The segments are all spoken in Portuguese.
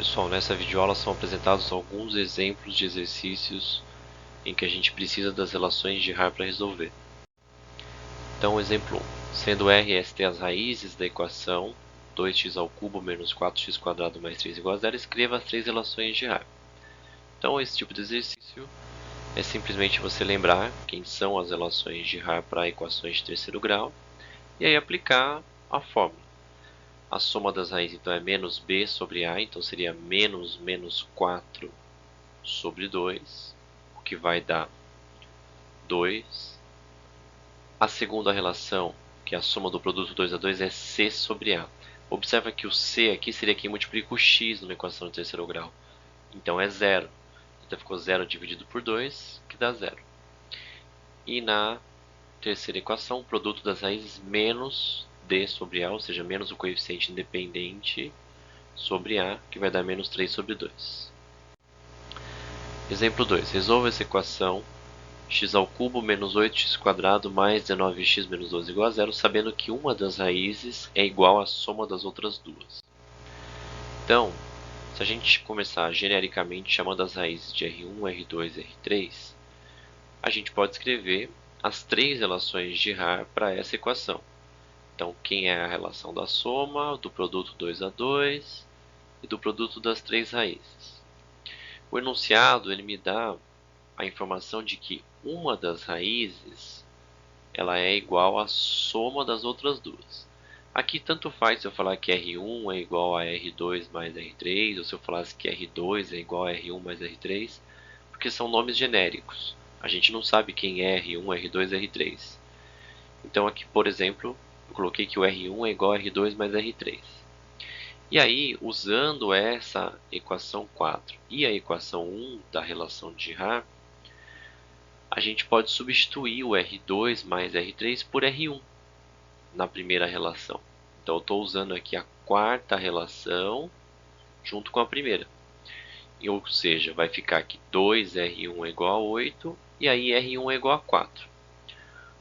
Pessoal, nessa videoaula são apresentados alguns exemplos de exercícios em que a gente precisa das relações de Haar para resolver. Então, exemplo 1. Sendo R e ST as raízes da equação 2x² menos 4x² mais 3 igual a 0, escreva as três relações de Haar. Então, esse tipo de exercício é simplesmente você lembrar quem são as relações de Haar para equações de terceiro grau e aí aplicar a fórmula. A soma das raízes então é menos b sobre a, então seria menos 4 sobre 2, o que vai dar 2. A segunda relação, que é a soma do produto 2 a 2, é c sobre a. Observa que o c aqui seria quem multiplica o x numa equação de terceiro grau. Então é 0. Então ficou 0 dividido por 2, que dá 0. E na terceira equação, o produto das raízes menos d sobre a, ou seja, menos o coeficiente independente sobre a, que vai dar menos 3 sobre 2. Exemplo 2. Resolva essa equação x² menos 8x² mais 19x menos 12 igual a 0, sabendo que uma das raízes é igual à soma das outras duas. Então, se a gente começar genericamente chamando as raízes de R1, R2 e R3, a gente pode escrever as três relações de Haar para essa equação. Então, quem é a relação da soma, do produto 2 a 2 e do produto das três raízes. O enunciado ele me dá a informação de que uma das raízes ela é igual à soma das outras duas. Aqui tanto faz se eu falar que R1 é igual a R2 mais R3, ou se eu falasse que R2 é igual a R1 mais R3, porque são nomes genéricos. A gente não sabe quem é R1, R2 e R3. Então aqui, por exemplo, eu coloquei que o R1 é igual a R2 mais R3. E aí, usando essa equação 4 e a equação 1 da relação de Haar, a gente pode substituir o R2 mais R3 por R1 na primeira relação. Então, eu estou usando aqui a quarta relação junto com a primeira. Ou seja, vai ficar aqui 2R1 é igual a 8 e aí R1 é igual a 4.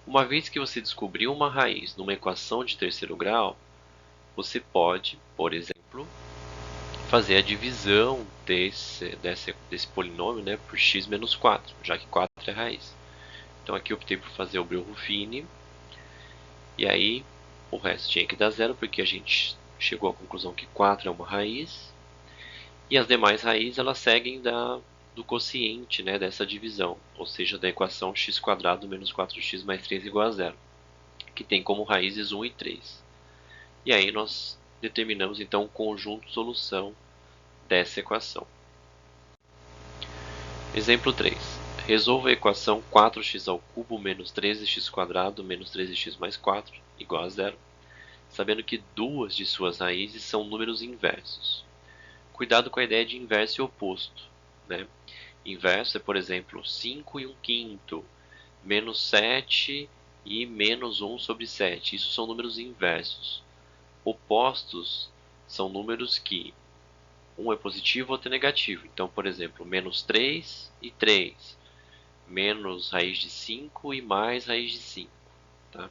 Uma vez que você descobriu uma raiz numa equação de terceiro grau, você pode, por exemplo, fazer a divisão desse polinômio, né, por x menos 4, já que 4 é raiz. Então aqui eu optei por fazer o Breuil-Ruffini, e aí o resto tinha que dar zero, porque a gente chegou à conclusão que 4 é uma raiz, e as demais raízes elas seguem do quociente, né, dessa divisão, ou seja, da equação x² menos 4x mais 3 igual a 0, que tem como raízes 1 e 3. E aí nós determinamos então o conjunto de solução dessa equação. Exemplo 3. Resolva a equação 4x³ menos 13x² menos 13x mais 4 igual a 0, sabendo que duas de suas raízes são números inversos. Cuidado com a ideia de inverso e oposto, né? Inverso é, por exemplo, 5 e 1/5, menos 7 e menos 1 sobre 7. Isso são números inversos. Opostos são números que um é positivo, outro é negativo. Então, por exemplo, menos 3 e 3, menos raiz de 5 e mais raiz de 5. Tá?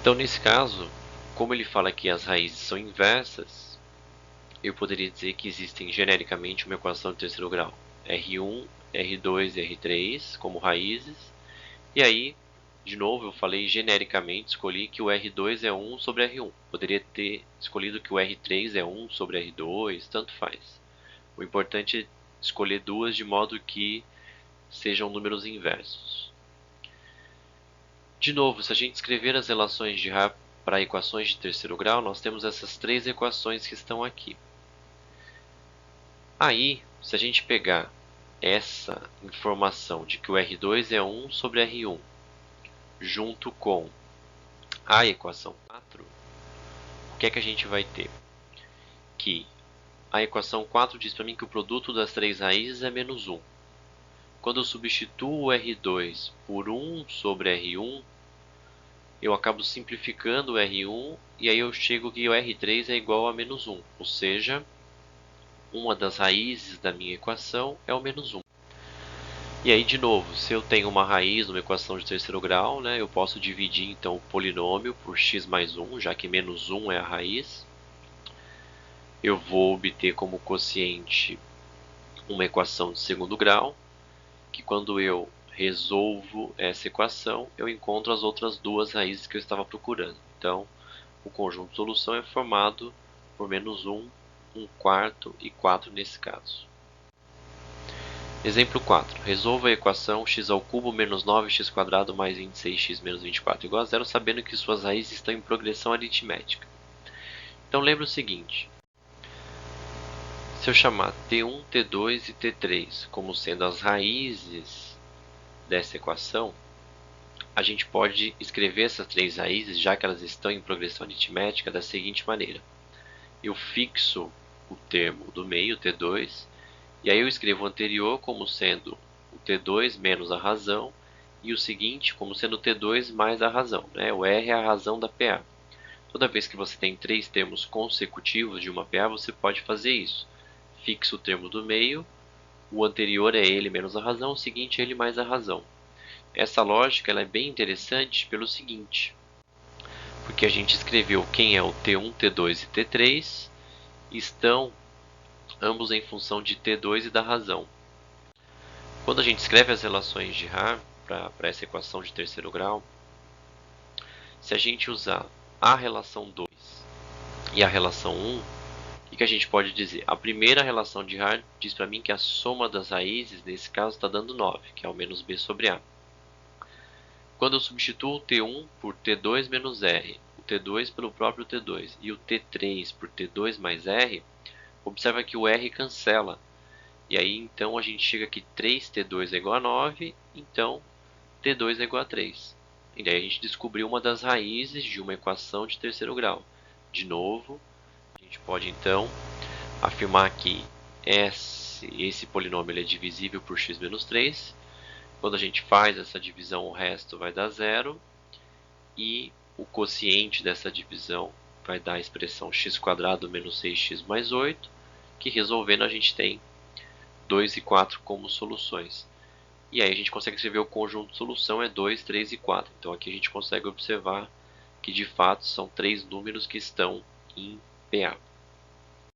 Então, nesse caso, como ele fala que as raízes são inversas, eu poderia dizer que existem genericamente uma equação de terceiro grau, R1, R2 e R3 como raízes, e aí, de novo, eu falei genericamente, escolhi que o R2 é 1 sobre R1. Poderia ter escolhido que o R3 é 1 sobre R2, tanto faz. O importante é escolher duas de modo que sejam números inversos. De novo, se a gente escrever as relações de Haar para equações de terceiro grau, nós temos essas três equações que estão aqui. Aí, se a gente pegar essa informação de que o R2 é 1 sobre R1, junto com a equação 4, o que é que a gente vai ter? Que a equação 4 diz para mim que o produto das três raízes é menos 1. Quando eu substituo o R2 por 1 sobre R1, eu acabo simplificando o R1 e aí eu chego que o R3 é igual a menos 1, ou seja, uma das raízes da minha equação é o menos 1. E aí, de novo, se eu tenho uma raiz numa equação de terceiro grau, né, eu posso dividir então o polinômio por x mais 1, já que menos 1 é a raiz. eu vou obter como quociente uma equação de segundo grau, que quando eu resolvo essa equação, eu encontro as outras duas raízes que eu estava procurando. Então, o conjunto de solução é formado por menos 1, 1/4 e 4 nesse caso. Exemplo 4. Resolva a equação x² menos 9x² mais 26x menos 24 igual a zero, sabendo que suas raízes estão em progressão aritmética. Então lembra o seguinte: se eu chamar t1, t2 e t3 como sendo as raízes dessa equação, a gente pode escrever essas três raízes, já que elas estão em progressão aritmética, da seguinte maneira. Eu fixo o termo do meio, t2, e aí eu escrevo o anterior como sendo o t2 menos a razão, e o seguinte como sendo o t2 mais a razão, né? O R é a razão da PA. Toda vez que você tem três termos consecutivos de uma PA, você pode fazer isso. Fixa o termo do meio, o anterior é ele menos a razão, o seguinte é ele mais a razão. Essa lógica ela é bem interessante pelo seguinte, porque a gente escreveu quem é o T1, T2 e T3, estão ambos em função de T2 e da razão. Quando a gente escreve as relações de Haar para essa equação de terceiro grau, se a gente usar a relação 2 e a relação 1, o que a gente pode dizer? A primeira relação de Haar diz para mim que a soma das raízes, nesse caso, está dando 9, que é o menos b sobre a. Quando eu substituo o T1 por T2 menos R, o T2 pelo próprio T2 e o T3 por T2 mais R, observa que o R cancela. E aí então a gente chega que 3T2 é igual a 9, então T2 é igual a 3. E daí a gente descobriu uma das raízes de uma equação de terceiro grau. De novo, a gente pode então afirmar que esse polinômio ele é divisível por x menos 3. Quando a gente faz essa divisão, o resto vai dar zero. E o quociente dessa divisão vai dar a expressão x² menos 6x mais 8, que resolvendo a gente tem 2 e 4 como soluções. E aí a gente consegue escrever o conjunto de solução é 2, 3 e 4. Então aqui a gente consegue observar que de fato são três números que estão em PA.